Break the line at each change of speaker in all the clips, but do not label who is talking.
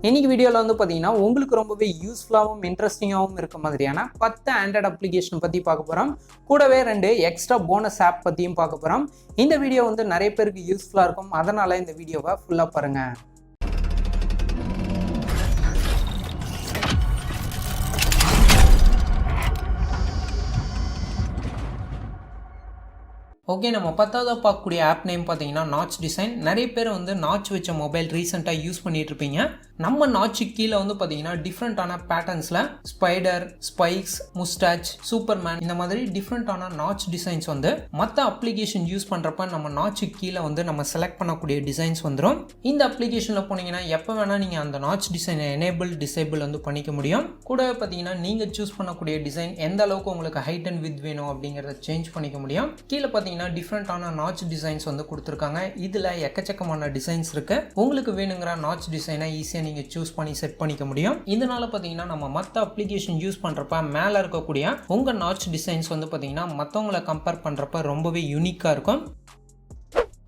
இன்னைக்கு வீடியோவில் வந்து பார்த்தீங்கன்னா உங்களுக்கு ரொம்பவே யூஸ்ஃபுல்லாகவும் இன்ட்ரெஸ்டிங்காகவும் இருக்க மாதிரியான 10 ஆண்ட்ராய்டு அப்ளிகேஷன் பற்றி பார்க்க போகிறோம். கூடவே 2 எக்ஸ்ட்ரா போனஸ் ஆப் பற்றியும் பார்க்க போகிறோம். இந்த வீடியோ வந்து நிறைய பேருக்கு யூஸ்ஃபுல்லாக இருக்கும். அதனால் இந்த வீடியோவை ஃபுல்லாக பாருங்கள். ஓகே, நம்ம 10வது பார்க்கக்கூடிய ஆப் நேம் பார்த்தீங்கன்னா நாட்ச் டிசைன். நிறைய பேர் வந்து நாட்ச் வச்ச மொபைல் ரீசெண்டாக யூஸ் பண்ணிட்டு இருப்பீங்க. நம்ம நாட்சுக்கு கீழே வந்து பார்த்தீங்கன்னா டிஃப்ரெண்ட்டான பேட்டர்ன்ஸில் ஸ்பைடர், ஸ்பைக்ஸ், முஸ்டாச், சூப்பர்மேன் இந்த மாதிரி டிஃப்ரெண்ட்டான நாட்ச் டிசைன்ஸ் வந்து மற்ற அப்ளிகேஷன் யூஸ் பண்ணுறப்ப நம்ம நாட்சுக்கு கீழே வந்து நம்ம செலக்ட் பண்ணக்கூடிய டிசைன்ஸ் வந்துடும். இந்த அப்ளிகேஷனில் போனீங்கன்னா எப்போ வேணால் நீங்கள் அந்த நாட்ச் டிசைனை எனேபிள் டிசேபிள் வந்து பண்ணிக்க முடியும். கூட பார்த்தீங்கன்னா நீங்கள் சூஸ் பண்ணக்கூடிய டிசைன் எந்த அளவுக்கு உங்களுக்கு ஹைட் அண்ட் வித் வேணும் அப்படிங்கிறத சேஞ்ச் பண்ணிக்க முடியும். கீழே பார்த்தீங்கன்னா டிஃப்ரெண்டான நாட்ச் டிசைன்ஸ் வந்து கொடுத்துருக்காங்க. இதில் எக்கச்சக்கமான டிசைன்ஸ் இருக்கு. உங்களுக்கு வேணுங்கிற நாட்ச் டிசைனை ஈஸியாக நீங்கள் சூஸ் பண்ணி செட் பண்ணிக்க முடியும். இதனால பார்த்தீங்கன்னா நம்ம மற்ற அப்ளிகேஷன் யூஸ் பண்ணுறப்ப மேலே இருக்கக்கூடிய உங்கள் நாட்ச் டிசைன்ஸ் வந்து பார்த்தீங்கன்னா மற்றவங்களை கம்பேர் பண்ணுறப்ப ரொம்பவே யூனிக்காக இருக்கும்.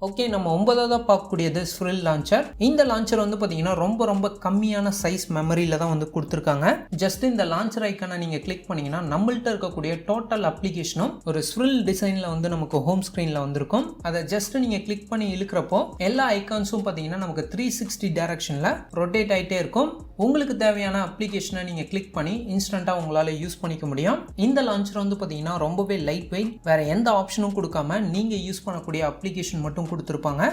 ஓகே, நம்ம 9வது பார்க்கக்கூடியது ஸ்ரில் லான்ச்சர். இந்த லான்ச்சர் வந்து பார்த்தீங்கன்னா ரொம்ப கம்மியான சைஸ் மெமரியில் தான் வந்து கொடுத்துருக்காங்க. ஜஸ்ட் இந்த லான்ச்சர் ஐக்கானை நீங்கள் கிளிக் பண்ணிங்கன்னா நம்மள்ட்ட இருக்கக்கூடிய டோட்டல் அப்ளிகேஷனும் ஒரு ஸ்ரில் டிசைனில் வந்து நமக்கு ஹோம் ஸ்க்ரீனில் வந்திருக்கும். அதை ஜஸ்ட் நீங்கள் கிளிக் பண்ணி இழுக்கிறப்போ எல்லா ஐக்கான்ஸும் பார்த்தீங்கன்னா நமக்கு 360 டைரக்ஷனில் ரொட்டேட் ஆகிட்டே இருக்கும். உங்களுக்கு தேவையான அப்ளிகேஷனை நீங்கள் கிளிக் பண்ணி இன்ஸ்டண்ட்டாக உங்களால் யூஸ் பண்ணிக்க முடியும். இந்த லான்ச்சர் வந்து பார்த்தீங்கன்னா ரொம்பவே லைட் வெயிட், வேற எந்த ஆப்ஷனும் கொடுக்காம நீங்கள் யூஸ் பண்ணக்கூடிய அப்ளிகேஷன் மட்டும் கொடுத்துருப்பாங்க.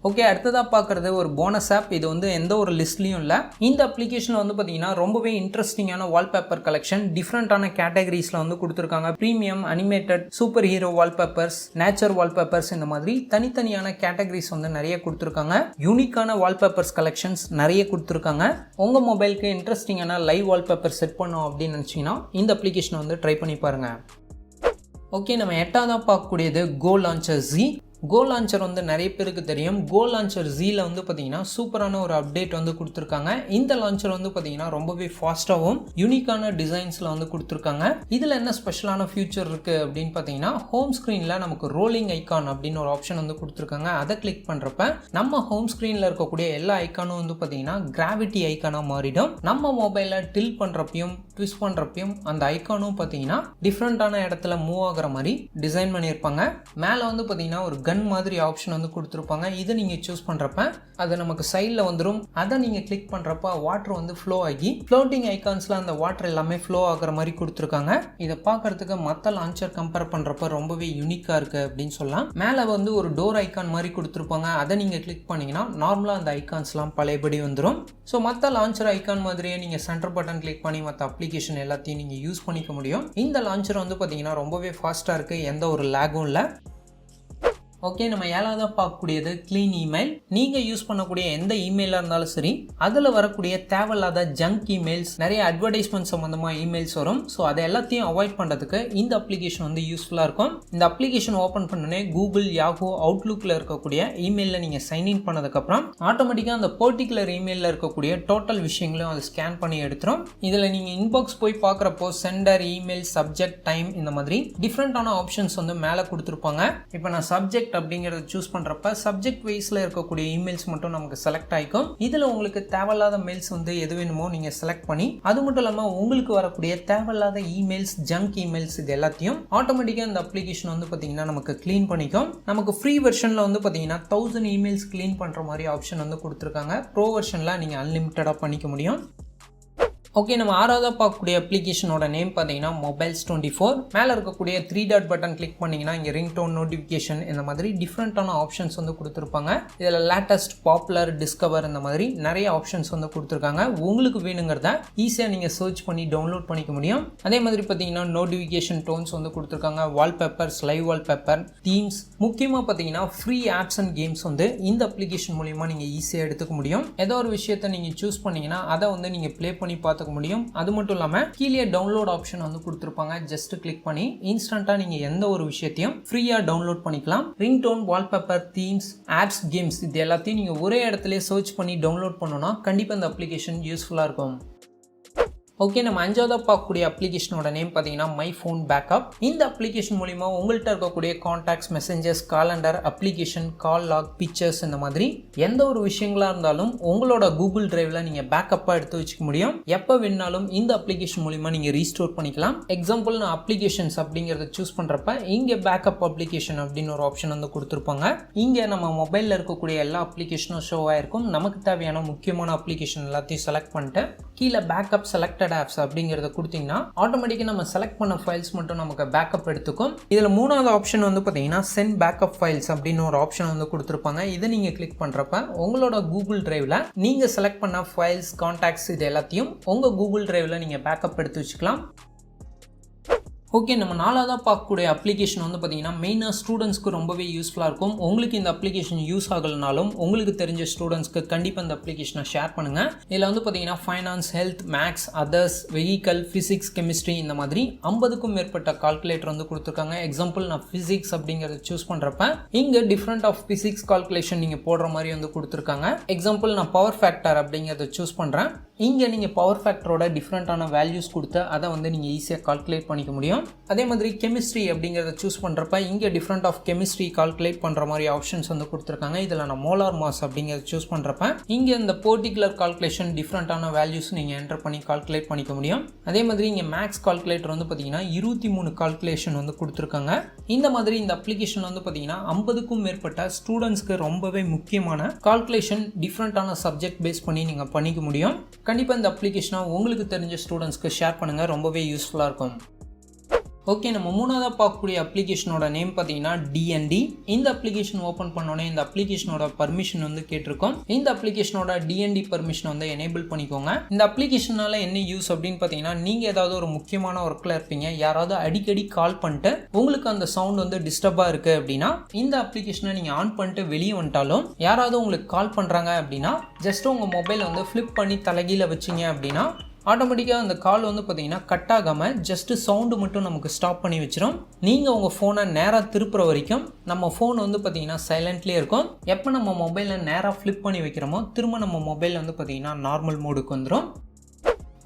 ஓகே, அடுத்ததாக பார்க்குறது ஒரு போனஸ் ஆப். இது வந்து எந்த ஒரு லிஸ்ட்லையும் இல்லை. இந்த அப்ளிகேஷனில் வந்து பார்த்தீங்கன்னா ரொம்பவே இன்ட்ரெஸ்டிங்கான வால்பேப்பர் கலெக்ஷன் டிஃப்ரெண்ட்டான கேட்டகரிஸில் வந்து கொடுத்துருக்காங்க. Premium, animated, super hero wallpapers, nature wallpapers இந்த மாதிரி தனித்தனியான கேட்டகரிஸ் வந்து நிறைய கொடுத்துருக்காங்க. யூனிக்கான வால்பேப்பர்ஸ் கலெக்ஷன்ஸ் நிறைய கொடுத்துருக்காங்க. உங்கள் மொபைலுக்கு இன்ட்ரெஸ்டிங்கான லைவ் வால்பேப்பர் செட் பண்ணோம் அப்படின்னு நினச்சிங்கன்னா இந்த அப்ளிகேஷனை வந்து ட்ரை பண்ணி பாருங்கள். ஓகே, நம்ம 8வது பார்க்கக்கூடியது கோ லான்ச்சர் ஜி. கோ லான்ச்சர் வந்து நிறைய பேருக்கு தெரியும். கோ லான்ச்சர் ஜியில் வந்து பார்த்தீங்கன்னா சூப்பரான ஒரு அப்டேட் வந்து கொடுத்துருக்காங்க. இந்த லான்ச்சர் வந்து பார்த்தீங்கன்னா ரொம்பவே ஃபாஸ்ட்டாகவும் யூனிக்கான டிசைன்ஸில் வந்து கொடுத்துருக்காங்க. இதில் என்ன ஸ்பெஷலான ஃபியூச்சர் இருக்குது அப்படின்னு பார்த்தீங்கன்னா ஹோம் ஸ்க்ரீனில் நமக்கு ரோலிங் ஐக்கான் அப்படின்னு ஒரு ஆப்ஷன் வந்து கொடுத்துருக்காங்க. அதை கிளிக் பண்ணுறப்ப நம்ம ஹோம் ஸ்க்ரீனில் இருக்கக்கூடிய எல்லா ஐக்கானும் வந்து பார்த்தீங்கன்னா கிராவிட்டி ஐக்கானாக மாறிடும். நம்ம மொபைலில் டில் பண்ணுறப்பையும் ட்விஸ்ட் பண்ணுறப்பையும் அந்த ஐக்கானும் பார்த்தீங்கன்னா டிஃப்ரெண்ட்டான இடத்துல மூவ் ஆகிற மாதிரி டிசைன் பண்ணியிருப்பாங்க. மேலே வந்து பார்த்தீங்கன்னா ஒரு கன் மாதிரி ஆப்ஷன் வந்து கொடுத்துருப்பாங்க. இதை நீங்கள் சூஸ் பண்ணுறப்ப அது நமக்கு சைடில் வந்துடும். அதை நீங்கள் கிளிக் பண்ணுறப்ப வாட்டர் வந்து ஃப்ளோ ஆகி ஃப்ளோட்டிங் ஐக்கான்ஸில் அந்த வாட்டர் எல்லாமே ஃப்ளோ ஆகிற மாதிரி கொடுத்துருக்காங்க. இதை பார்க்கறதுக்கு மற்ற லான்ச்சர் கம்பேர் பண்ணுறப்ப ரொம்பவே யூனிக்காக இருக்குது அப்படின்னு சொல்லலாம். மேலே வந்து ஒரு டோர் ஐக்கான் மாதிரி கொடுத்துருப்பாங்க. அதை நீங்கள் கிளிக் பண்ணிங்கன்னா நார்மலாக அந்த ஐக்கான்ஸ்லாம் பழையபடி வந்துடும். ஸோ மற்ற லான்ச்சர் ஐக்கான் மாதிரியே நீங்கள் சென்டர் பட்டன் கிளிக் பண்ணி மற்ற அப்ளிகேஷன் எல்லாத்தையும் நீங்கள் யூஸ் பண்ணிக்க முடியும். இந்த லான்ச்சர் வந்து பார்த்தீங்கன்னா ரொம்பவே ஃபாஸ்ட்டாக இருக்குது, எந்த ஒரு லேகும் இல்லை. ஓகே, நம்ம 7வது பார்க்கக்கூடியது க்ளீன் இமெயில். நீங்கள் யூஸ் பண்ணக்கூடிய எந்த இமெயிலாக இருந்தாலும் சரி, அதில் வரக்கூடிய தேவையில்லாத ஜங்க் இமெயில்ஸ், நிறைய அட்வர்டைஸ்மெண்ட் சம்மந்தமாக இமெயில்ஸ் வரும். ஸோ அதை எல்லாத்தையும் அவாய்ட் பண்ணுறதுக்கு இந்த அப்ளிகேஷன் வந்து யூஸ்ஃபுல்லாக இருக்கும். இந்த அப்ளிகேஷன் ஓப்பன் பண்ணோன்னே கூகுள், யாஹூ, அவுட்லுக்கில் இருக்கக்கூடிய இமெயிலில் நீங்கள் சைன்இன் பண்ணதுக்கப்புறம் ஆட்டோமேட்டிக்காக அந்த பர்டிகுலர் இமெயிலில் இருக்கக்கூடிய டோட்டல் விஷயங்களையும் அதை ஸ்கேன் பண்ணி எடுத்துரும். இதில் நீங்கள் இன்பாக்ஸ் போய் பார்க்குறப்போ சென்டர், இமெயில், சப்ஜெக்ட், டைம் இந்த மாதிரி டிஃப்ரெண்ட்டான ஆப்ஷன்ஸ் வந்து மேலே கொடுத்துருப்பாங்க. இப்போ நான் சப்ஜெக்ட் அப்படிங்கறத சூஸ் பண்றப்ப சப்ஜெக்ட் வைஸ்ல இருக்கக்கூடிய இமெயில்ஸ் மட்டும் நமக்கு செலக்ட் ஆயிக்கும். இதுல உங்களுக்கு தேவையில்லாத மெயில்ஸ் வந்து எது வேணுமோ நீங்க செலக்ட் பண்ணி, அது மட்டும் இல்லாம உங்களுக்கு வரக்கூடிய தேவையில்லாத இமெயில்ஸ், ஜங்க் இமெயில்ஸ் இது எல்லாத்தையும் ஆட்டோமேட்டிக்கா இந்த அப்ளிகேஷன் வந்து பாத்தீங்கன்னா நமக்கு கிளீன் பண்ணிக்கும். நமக்கு ஃப்ரீ வெர்ஷன்ல வந்து பாத்தீங்கன்னா 1000 இமெயில்ஸ் கிளீன் பண்ற மாதிரி ஆப்ஷன் வந்து கொடுத்துருக்காங்க. ப்ரோ வெர்ஷன்ல நீங்க அன்லிமிட்டடா பண்ணிக்க முடியும். ஓகே, நம்ம 6வது பார்க்கக்கூடிய அப்ளிகேஷனோட நேம் பார்த்தீங்கன்னா மொபைல்ஸ் 24. மேலே இருக்கக்கூடிய 3 டாட் பட்டன் கிளிக் பண்ணிங்கன்னா இங்கே ரிங்டோன், நோட்டிஃபிகேஷன் இந்த மாதிரி டிஃப்ரெண்ட்டான ஆப்ஷன்ஸ் வந்து கொடுத்துருப்பாங்க. இதில் லேட்டஸ்ட், பாப்புலர், டிஸ்கவர் இந்த மாதிரி நிறைய ஆப்ஷன்ஸ் வந்து கொடுத்துருக்காங்க. உங்களுக்கு வேணுங்கிறத ஈஸியாக நீங்கள் சர்ச் பண்ணி டவுன்லோட் பண்ணிக்க முடியும். அதே மாதிரி பார்த்தீங்கன்னா நோட்டிஃபிகேஷன் டோன்ஸ் வந்து கொடுத்துருக்காங்க, வால்பேப்பர்ஸ், லைவ் வால்பேப்பர், தீம்ஸ், முக்கியமாக பார்த்தீங்கன்னா ஃப்ரீ ஆப்ஸ் அண்ட் கேம்ஸ் வந்து இந்த அப்ளிகேஷன் மூலிமா நீங்கள் ஈஸியாக எடுத்துக்க முடியும். ஏதோ ஒரு விஷயத்தை நீங்கள் சூஸ் பண்ணீங்கன்னா அதை வந்து நீங்கள் ப்ளே பண்ணி பார்த்துக்க முடியும். அது மட்டும் இல்லாமல் கீழே டவுன்லோட் ஆப்ஷன் வந்து கொடுத்துருப்பாங்க. ஜஸ்ட் கிளிக் பண்ணி இன்ஸ்டன்டா நீங்க எந்த ஒரு விஷயத்தையும் ஃப்ரீயா டவுன்லோட் பண்ணிக்கலாம். Ringtone, wallpaper, themes, apps, games இது எல்லாத்தையும் நீங்க ஒரே இடத்துல சர்ச் பண்ணி டவுன்லோட் பண்ணோம்னா கண்டிப்பா இந்த அப்ளிகேஷன் யூஸ்ஃபுல்லா இருக்கும். ஓகே, நம்ம அஞ்சாவதாக பார்க்கக்கூடிய அப்ளிகேஷனோட நேம் பார்த்தீங்கன்னா மை ஃபோன் பேக்கப். இந்த அப்ளிகேஷன் மூலிமா உங்கள்கிட்ட இருக்கக்கூடிய கான்டாக்ட்ஸ், மெசேஞ்சர்ஸ், காலண்டர், அப்ளிகேஷன், கால் லாக், பிக்சர்ஸ் இந்த மாதிரி எந்த ஒரு விஷயங்களாக இருந்தாலும் உங்களோட கூகுள் டிரைவில் நீங்கள் பேக்கப்பாக எடுத்து வச்சுக்க முடியும். எப்போ வேணாலும் இந்த அப்ளிகேஷன் மூலிமா நீங்கள் ரீஸ்டோர் பண்ணிக்கலாம். எக்ஸாம்பிள், நான் அப்ளிகேஷன்ஸ் அப்படிங்கிறத சூஸ் பண்ணுறப்ப இங்கே பேக்கப் அப்ளிகேஷன் அப்படின்னு ஒரு ஆப்ஷன் வந்து கொடுத்துருப்பாங்க. இங்கே நம்ம மொபைலில் இருக்கக்கூடிய எல்லா அப்ளிகேஷனும் ஷோ ஆயிருக்கும். நமக்கு தேவையான முக்கியமான அப்ளிகேஷன் எல்லாத்தையும் செலக்ட் பண்ணிட்டு கீழே பேக்கப் செலக்டட் ஆப்ஸ் அப்படிங்கிறத கொடுத்தீங்கன்னா ஆட்டோமேட்டிக்காக நம்ம செலக்ட் பண்ண ஃபைல்ஸ் மட்டும் நமக்கு பேக்கப் எடுத்துக்கும். இதில் மூணாவது ஆப்ஷன் வந்து பார்த்தீங்கன்னா சென்ட் பேக்கப் ஃபைல்ஸ் அப்படின்னு ஒரு ஆப்ஷன் வந்து கொடுத்துருப்பாங்க. இதை நீங்கள் கிளிக் பண்ணுறப்ப உங்களோட கூகுள் டிரைவில் நீங்கள் செலக்ட் பண்ண ஃபைல்ஸ், கான்டாக்ட்ஸ் இது எல்லாத்தையும் உங்கள் கூகுள் டிரைவில் நீங்கள் பேக்கப் எடுத்து வச்சுக்கலாம். ஓகே, நம்ம நாலாவதாக பார்க்கக்கூடிய அப்ளிகேஷன் வந்து பார்த்தீங்கன்னா மெயினாக ஸ்டூடெண்ட்ஸ்க்கு ரொம்பவே யூஸ்ஃபுல்லாக இருக்கும். உங்களுக்கு இந்த அப்ளிகேஷன் யூஸ் ஆகலைனாலும் உங்களுக்கு தெரிஞ்ச ஸ்டூடெண்ட்ஸ்க்கு கண்டிப்பாக இந்த அப்ளிகேஷனை ஷேர் பண்ணுங்கள். இதில் வந்து பார்த்தீங்கன்னா finance, health, maths, others, vehicle, physics, chemistry இந்த மாதிரி 50க்கும் மேற்பட்ட கால்குலேட்டர் வந்து கொடுத்துருக்காங்க. எக்ஸாம்பிள், நான் ஃபிசிக்ஸ் அப்படிங்கிறத சூஸ் பண்ணுறப்ப இங்கே டிஃப்ரெண்ட் ஆஃப் ஃபிசிக்ஸ் கால்குலேஷன் நீங்கள் போடுற மாதிரி வந்து கொடுத்துருக்காங்க. எக்ஸாம்பிள், நான் பவர் ஃபேக்டர் அப்படிங்கிறத சூஸ் பண்ணுறேன். இங்கே நீங்கள் பவர் ஃபேக்டரோட டிஃப்ரெண்ட்டான வேல்யூஸ் கொடுத்து அதை வந்து நீங்கள் ஈஸியாக கால்குலேட் பண்ணிக்க முடியும். அதே மாதிரி கெமிஸ்ட்ரி அப்படிங்கிறத சூஸ் பண்ணுறப்ப இங்கே டிஃப்ரெண்ட் ஆஃப் கெமிஸ்ட்ரி கால்குலேட் பண்ணுற மாதிரி ஆப்ஷன்ஸ் வந்து கொடுத்துருக்காங்க. இதில் நான் மோலார் மாஸ் அப்படிங்கிறத சூஸ் பண்ணுறப்ப இங்கே இந்த பர்டிகுலர் கால்குலேஷன் டிஃப்ரெண்ட்டான வேல்யூஸ் நீங்கள் என்டர் பண்ணி கால்குலேட் பண்ணிக்க முடியும். அதே மாதிரி இங்கே மேக்ஸ் கால்குலேட்டர் வந்து பார்த்தீங்கன்னா 23 கால்குலேஷன் வந்து கொடுத்துருக்காங்க. இந்த மாதிரி இந்த அப்ளிகேஷன் வந்து பார்த்தீங்கன்னா 50க்கும் மேற்பட்ட ஸ்டூடெண்ட்ஸ்க்கு ரொம்பவே முக்கியமான கால்குலேஷன் டிஃப்ரெண்ட்டான சப்ஜெக்ட் பேஸ் பண்ணி நீங்கள் பண்ணிக்க முடியும். கண்டிப்பாக இந்த அப்ளிகேஷனை உங்களுக்கு தெரிஞ்ச ஸ்டூடெண்ட்ஸ்க்கு ஷேர் பண்ணுங்கள், ரொம்பவே யூஸ்ஃபுல்லாக இருக்கும். ஓகே, நம்ம மூணாவதாக பார்க்கக்கூடிய அப்ளிகேஷனோட நேம் பார்த்தீங்கன்னா DND. இந்த அப்ளிகேஷன் ஓப்பன் பண்ணோன்னே இந்த அப்ளிகேஷனோட பர்மிஷன் வந்து கேட்டிருக்கோம். இந்த அப்ளிகேஷனோட DND பர்மிஷன் வந்து எனேபிள் பண்ணிக்கோங்க. இந்த அப்ளிகேஷனால என்ன யூஸ் அப்படின்னு பார்த்தீங்கன்னா, நீங்கள் ஏதாவது ஒரு முக்கியமான ஒர்க்கில் இருப்பீங்க, யாராவது அடிக்கடி கால் பண்ணிட்டு உங்களுக்கு அந்த சவுண்ட் வந்து டிஸ்டர்பாக இருக்குது அப்படின்னா இந்த அப்ளிகேஷனை நீங்கள் ஆன் பண்ணிட்டு வெளியே வந்துட்டாலும் யாராவது உங்களுக்கு கால் பண்ணுறாங்க அப்படின்னா ஜஸ்ட் உங்கள் மொபைலை வந்து ஃப்ளிப் பண்ணி தலைகீழ வச்சிங்க அப்படின்னா ஆட்டோமேட்டிக்காக அந்த கால் வந்து பார்த்தீங்கன்னா கட் ஆகாமல் ஜஸ்ட்டு சவுண்டு மட்டும் நமக்கு ஸ்டாப் பண்ணி வச்சிடும். நீங்கள் உங்கள் ஃபோனை நேராக திருப்புற வரைக்கும் நம்ம ஃபோன் வந்து பார்த்தீங்கன்னா சைலண்ட்லேயே இருக்கும். எப்போ நம்ம மொபைலை நேராக ஃப்ளிப் பண்ணி வைக்கிறோமோ திரும்ப நம்ம மொபைல் வந்து பார்த்தீங்கன்னா நார்மல் மோடுக்கு வந்துடும்.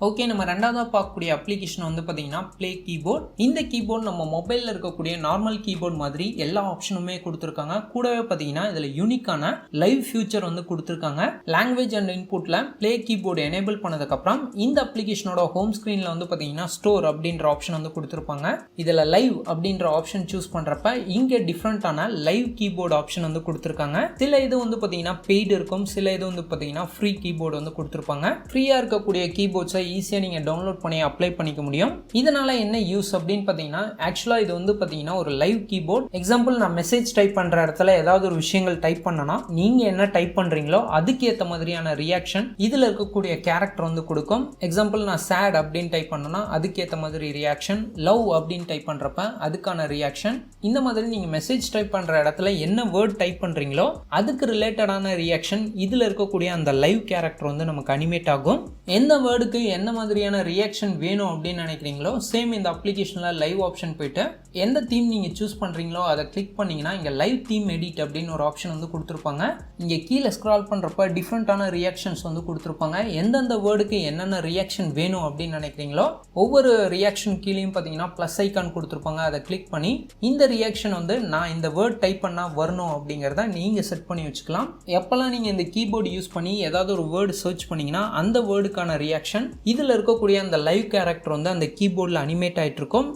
ஓகே, நம்ம ரெண்டாவதாக பார்க்கக்கூடிய அப்ளிகேஷன் வந்து பார்த்தீங்கன்னா ப்ளே கீபோர்ட். இந்த கீபோர்ட் நம்ம மொபைலில் இருக்கக்கூடிய நார்மல் கீபோர்ட் மாதிரி எல்லா ஆப்ஷனுமே கொடுத்துருக்காங்க. கூடவே பார்த்தீங்கன்னா இதில் யூனிக்கான லைவ் ஃபியூச்சர் வந்து கொடுத்துருக்காங்க. லாங்குவேஜ் அண்ட் இன்புட்டில் ப்ளே கீபோர்டு எனேபிள் பண்ணதுக்கப்புறம் இந்த அப்ளிகேஷனோட ஹோம் ஸ்க்ரீனில் வந்து பார்த்தீங்கன்னா ஸ்டோர் அப்படின்ற ஆப்ஷன் வந்து கொடுத்துருப்பாங்க. இதில் லைவ் அப்படின்ற ஆப்ஷன் சூஸ் பண்ணுறப்ப இங்கே டிஃப்ரெண்ட்டான லைவ் கீபோர்டு ஆப்ஷன் வந்து கொடுத்துருக்காங்க. சில இது வந்து பார்த்தீங்கன்னா பெய்டு இருக்கும், சில இது வந்து பார்த்தீங்கன்னா ஃப்ரீ கீபோர்டு வந்து கொடுத்துருப்பாங்க. ஃப்ரீயாக இருக்கக்கூடிய கீபோர்ட்ஸை ஈஸியாக நீங்கள் டவுன்லோட் பண்ணி அப்ளை பண்ணிக்க முடியும். இதனால என்ன யூஸ் அப்படின்னு பார்த்தீங்கன்னா, ஆக்சுவலாக இது வந்து பார்த்தீங்கன்னா ஒரு லைவ் கீபோர்ட். எக்ஸாம்பிள், நான் மெசேஜ் டைப் பண்ணுற இடத்துல ஏதாவது ஒரு விஷயங்கள் டைப் பண்ணனா நீங்கள் என்ன டைப் பண்ணுறீங்களோ அதுக்கு ஏற்ற மாதிரியான ரியாக்ஷன் இதில் இருக்கக்கூடிய கேரக்டர் வந்து கொடுக்கும். எக்ஸாம்பிள், நான் சேட் அப்படின்னு டைப் பண்ணனா அதுக்கேற்ற மாதிரி ரியாக்ஷன், லவ் அப்படின்னு டைப் பண்ணுறப்ப அதுக்கான ரியாக்ஷன், இந்த மாதிரி நீங்கள் மெசேஜ் டைப் பண்ணுற இடத்துல என்ன வேர்ட் டைப் பண்ணுறீங்களோ அதுக்கு ரிலேட்டடான ரியாக்ஷன் இதில் இருக்கக்கூடிய அந்த லைவ் கேரக்டர் வந்து நமக்கு அனிமேட் ஆகும். எந்த வேர்டுக்கு என்ன மாதிரியான ரியாக்ஷன் வேணும் அப்படின்னு நினைக்கிறீங்களோ சேம் இந்த அப்ளிகேஷனில் லைவ் ஆப்ஷன் போயிட்டு எந்த தீம் நீங்கள் சூஸ் பண்ணுறீங்களோ அதை கிளிக் பண்ணிங்கன்னா இங்கே லைவ் தீம் எடிட் அப்படின்னு ஒரு ஆப்ஷன் வந்து கொடுத்துருப்பாங்க. இங்கே கீழே ஸ்க்ரால் பண்ணுறப்ப டிஃப்ரெண்ட்டான ரியாக்ஷன்ஸ் வந்து கொடுத்துருப்பாங்க. எந்தெந்த வேர்டுக்கு என்னென்ன ரியாக்ஷன் வேணும் அப்படின்னு நினைக்கிறீங்களோ ஒவ்வொரு ரியாக்ஷன் கீழேயும் பார்த்தீங்கன்னா ப்ளஸ் ஐக்கான் கொடுத்துருப்பாங்க. அதை கிளிக் பண்ணி இந்த ரியாக்ஷன் வந்து நான் இந்த வேர்ட் டைப் பண்ணால் வரணும் அப்படிங்கிறத நீங்கள் செட் பண்ணி வச்சுக்கலாம். எப்போல்லாம் நீங்கள் இந்த கீபோர்டு யூஸ் பண்ணி ஏதாவது ஒரு வேர்டு சர்ச் பண்ணிங்கன்னா அந்த வேர்டுக்கான ரியாக்ஷன் இதில் இருக்கக்கூடிய அந்த லைவ் கேரக்டர் வந்து அந்த கீபோர்டில் அனிமேட் ஆகிட்டு இருக்கும்.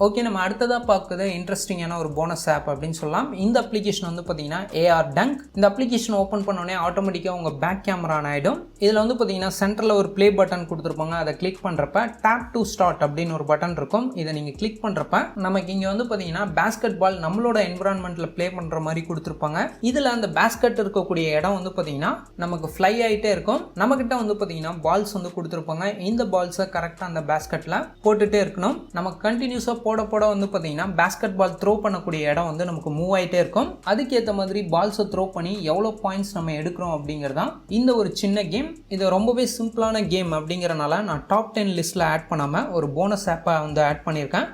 ஓகே, நம்ம அடுத்ததாக பார்க்குறது இன்ட்ரெஸ்டிங்கான ஒரு போனஸ் ஆப் அப்படின்னு சொல்லலாம். இந்த அப்ளிகேஷன் வந்து பார்த்தீங்கன்னா AR Dunk. இந்த அப்ளிகேஷன் ஓப்பன் பண்ணோடனே ஆட்டோமேட்டிக்காக உங்கள் பேக் கேமரா ஆன் ஆகிடும். இதில் வந்து பார்த்தீங்கன்னா சென்டரில் ஒரு ப்ளே பட்டன் கொடுத்துருப்பாங்க. அதை கிளிக் பண்ணுறப்ப டேப் டு ஸ்டார்ட் அப்படின்னு ஒரு பட்டன் இருக்கும். இதை நீங்கள் கிளிக் பண்ணுறப்ப நமக்கு இங்கே வந்து பார்த்தீங்கன்னா பேஸ்கெட் பால் நம்மளோட என்விரான்மெண்ட்டில் ப்ளே பண்ணுற மாதிரி கொடுத்துருப்பாங்க. இதில் அந்த பேஸ்கெட் இருக்கக்கூடிய இடம் வந்து பார்த்தீங்கன்னா நமக்கு ஃப்ளை ஆகிட்டே இருக்கும். நம்மக்கிட்ட வந்து பார்த்தீங்கன்னா பால்ஸ் வந்து கொடுத்துருப்பாங்க. இந்த பால்ஸை கரெக்டாக அந்த பேஸ்கெட்டில் போட்டுகிட்டே இருக்கணும். நமக்கு கண்டினியூஸாக போட வந்து பார்த்தீங்கன்னா பேஸ்கெட் பால் த்ரோ பண்ணக்கூடிய இடம் வந்து நமக்கு மூவ் ஆகிட்டே இருக்கும். அதுக்கேற்ற மாதிரி பால்ஸை த்ரோ பண்ணி எவ்வளோ பாயிண்ட்ஸ் நம்ம எடுக்கிறோம் அப்படிங்கிறதான் இந்த ஒரு சின்ன கேம். இது ரொம்பவே சிம்பிளான கேம் அப்படிங்கிறனால நான் டாப் 10 லிஸ்ட்டில் ஆட் பண்ணாமல் ஒரு போனஸ் ஆப்பை வந்து ஆட் பண்ணியிருக்கேன்.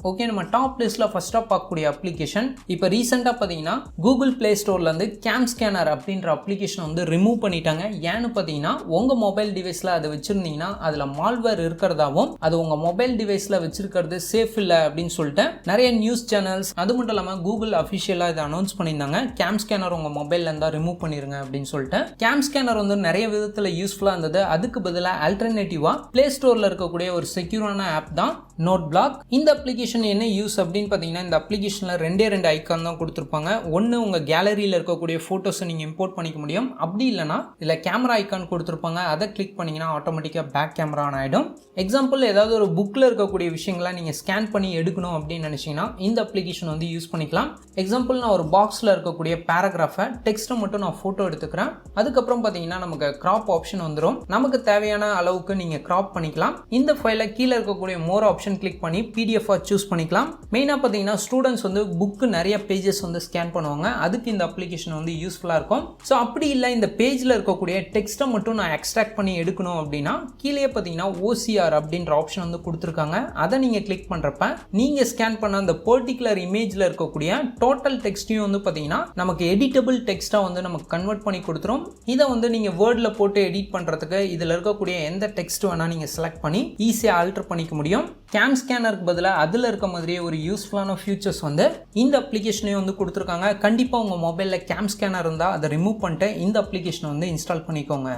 ஓகே, நம்ம டாப் லிஸ்ட்டில் ஃபஸ்ட்டாக பார்க்கக்கூடிய அப்ளிகேஷன் இப்போ ரீசெண்டாக பார்த்தீங்கன்னா கூகுள் ப்ளே ஸ்டோர்லேருந்து கேம் ஸ்கேனர் அப்படின்ற அப்ளிகேஷன் வந்து ரிமூவ் பண்ணிட்டாங்க. ஏன்னு பார்த்தீங்கன்னா உங்கள் மொபைல் டிவைஸில் அதை வச்சுருந்தீங்கன்னா அதில் மால்வேர் இருக்கிறதாவும் அது உங்கள் மொபைல் டிவைஸில் வச்சிருக்கிறது சேஃப் இல்லை அப்படின்னு சொல்லிட்டு நிறைய நியூஸ் சேனல்ஸ் அது மட்டும் இல்லாமல் கூகுள் அஃபிஷியலாக இதை அனௌன்ஸ் பண்ணியிருந்தாங்க. கேம் ஸ்கேனர் உங்கள் மொபைலில் இருந்தால் ரிமூவ் பண்ணிருங்க அப்படின்னு சொல்லிட்டு. கேம் ஸ்கேனர் வந்து நிறைய விதத்தில் யூஸ்ஃபுல்லாக இருந்தது. அதுக்கு பதிலாக ஆல்டர்னேட்டிவாக ப்ளே ஸ்டோரில் இருக்கக்கூடிய ஒரு செக்யூரான ஆப் தான் நோட் பிளாக். இந்த அப்ளிகேஷன் என்ன யூஸ் அப்படின்னு பார்த்தீங்கன்னா, இந்த அப்ளிகேஷனில் ரெண்டு ஐக்கான் தான் கொடுத்துருப்பாங்க. ஒன்று உங்கள் கேலரியில் இருக்கக்கூடிய ஃபோட்டோஸை நீங்கள் இம்போர்ட் பண்ணிக்க முடியும். அப்படி இல்லைனா இதில் கேமரா ஐக்கான் கொடுத்துருப்பாங்க. அதை கிளிக் பண்ணிங்கன்னா ஆட்டோமேட்டிக்காக பேக் கேமரா ஆன் ஆகிடும். எக்ஸாம்பிள் ஏதாவது ஒரு புக்கில் இருக்கக்கூடிய விஷயங்களை நீங்கள் ஸ்கேன் பண்ணி எடுக்கணும் அப்படின்னு நினச்சிங்கன்னா இந்த அப்ளிகேஷன் வந்து யூஸ் பண்ணிக்கலாம். எக்ஸாம்பிள் நான் ஒரு பாக்ஸில் இருக்கக்கூடிய பேராகிராஃபை டெக்ஸ்ட்டை மட்டும் நான் ஃபோட்டோ எடுத்துக்கிறேன். அதுக்கப்புறம் பார்த்தீங்கன்னா நமக்கு கிராப் ஆப்ஷன் வந்துடும். நமக்கு தேவையான அளவுக்கு நீங்கள் கிராப் பண்ணிக்கலாம். இந்த ஃபைலை கீழே இருக்கக்கூடிய மோர் ஆப்ஷன் கிளிக் பண்ணி பிடிஎஃபாக சூஸ் பண்ணிக்கலாம். மெயினாக பார்த்தீங்கன்னா ஸ்டூடெண்ட்ஸ் வந்து புக்கு நிறைய பேஜஸ் வந்து ஸ்கேன் பண்ணுவாங்க. அதுக்கு இந்த அப்ளிகேஷன் வந்து யூஸ்ஃபுல்லாக இருக்கும். ஸோ அப்படி இல்லை இந்த பேஜில் இருக்கக்கூடிய டெக்ஸ்ட்டை மட்டும் நான் எக்ஸ்ட்ராக்ட் பண்ணி எடுக்கணும் அப்படின்னா கீழே பார்த்தீங்கன்னா ஓசிஆர் அப்படின்ற ஆப்ஷன் வந்து கொடுத்துருக்காங்க. அதை நீங்கள் கிளிக் பண்ணுறப்ப நீங்கள் ஸ்கேன் பண்ண அந்த பர்டிகுலர் இமேஜில் இருக்கக்கூடிய டோட்டல் டெக்ஸ்ட்டையும் வந்து பார்த்தீங்கன்னா நமக்கு எடிட்டபிள் டெக்ஸ்ட்டாக வந்து நமக்கு கன்வெர்ட் பண்ணி கொடுத்துரும். இதை வந்து நீங்கள் வேர்டில் போட்டு எடிட் பண்ணுறதுக்கு இதில் இருக்கக்கூடிய எந்த டெக்ஸ்ட் வேணால் நீங்கள் செலக்ட் பண்ணி ஈஸியாக ஆல்டர் பண்ணிக்க முடியும். கேம் ஸ்கேனருக்கு பதிலாக அதில் இருக்க மாதிரியே ஒரு யூஸ்ஃபுல்லான ஃபியூச்சர்ஸ் வந்து இந்த அப்ளிகேஷனையும் வந்து கொடுத்துருக்காங்க. கண்டிப்பாக உங்கள் மொபைலில் கேம் ஸ்கேனர் இருந்தால் அதை ரிமூவ் பண்ணிட்டு இந்த அப்ளிகேஷனை வந்து இன்ஸ்டால் பண்ணிக்கோங்க.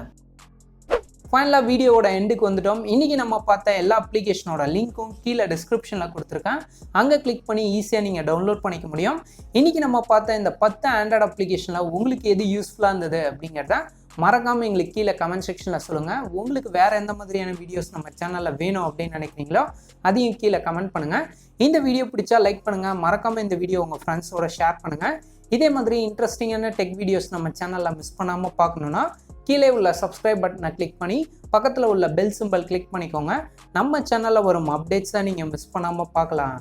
ஃபைனலாக வீடியோவோட எண்டுக்கு வந்துட்டோம். இன்றைக்கி நம்ம பார்த்த எல்லா அப்ளிகேஷனோட லிங்க்கும் கீழே டிஸ்கிரிப்ஷனில் கொடுத்துருக்கேன். அங்கே கிளிக் பண்ணி ஈஸியாக நீங்கள் டவுன்லோட் பண்ணிக்க முடியும். இன்றைக்கி நம்ம பார்த்த இந்த 10 ஆண்ட்ராய்டு அப்ளிகேஷனில் உங்களுக்கு எது யூஸ்ஃபுல்லாக இருந்தது அப்படிங்கிறத மறக்காமல் எங்களுக்கு கீழே கமெண்ட் செக்ஷனில் சொல்லுங்கள். உங்களுக்கு வேறு எந்த மாதிரியான வீடியோஸ் நம்ம சேனலில் வேணும் அப்படின்னு நினைக்கிறீங்களோ அதையும் கீழே கமெண்ட் பண்ணுங்கள். இந்த வீடியோ பிடிச்சா லைக் பண்ணுங்கள். மறக்காமல் இந்த வீடியோ உங்கள் ஃப்ரெண்ட்ஸோட ஷேர் பண்ணுங்கள். இதே மாதிரி இன்ட்ரெஸ்டிங்கான டெக் வீடியோஸ் நம்ம சேனலில் மிஸ் பண்ணாமல் பார்க்கணுன்னா கீழே உள்ள சப்ஸ்கிரைப் பட்டனை கிளிக் பண்ணி பக்கத்தில் உள்ள பெல் சிம்பல் கிளிக் பண்ணிக்கோங்க. நம்ம சேனலில் வரும் அப்டேட்ஸ் தான் நீங்கள் மிஸ் பண்ணாமல் பார்க்கலாம்.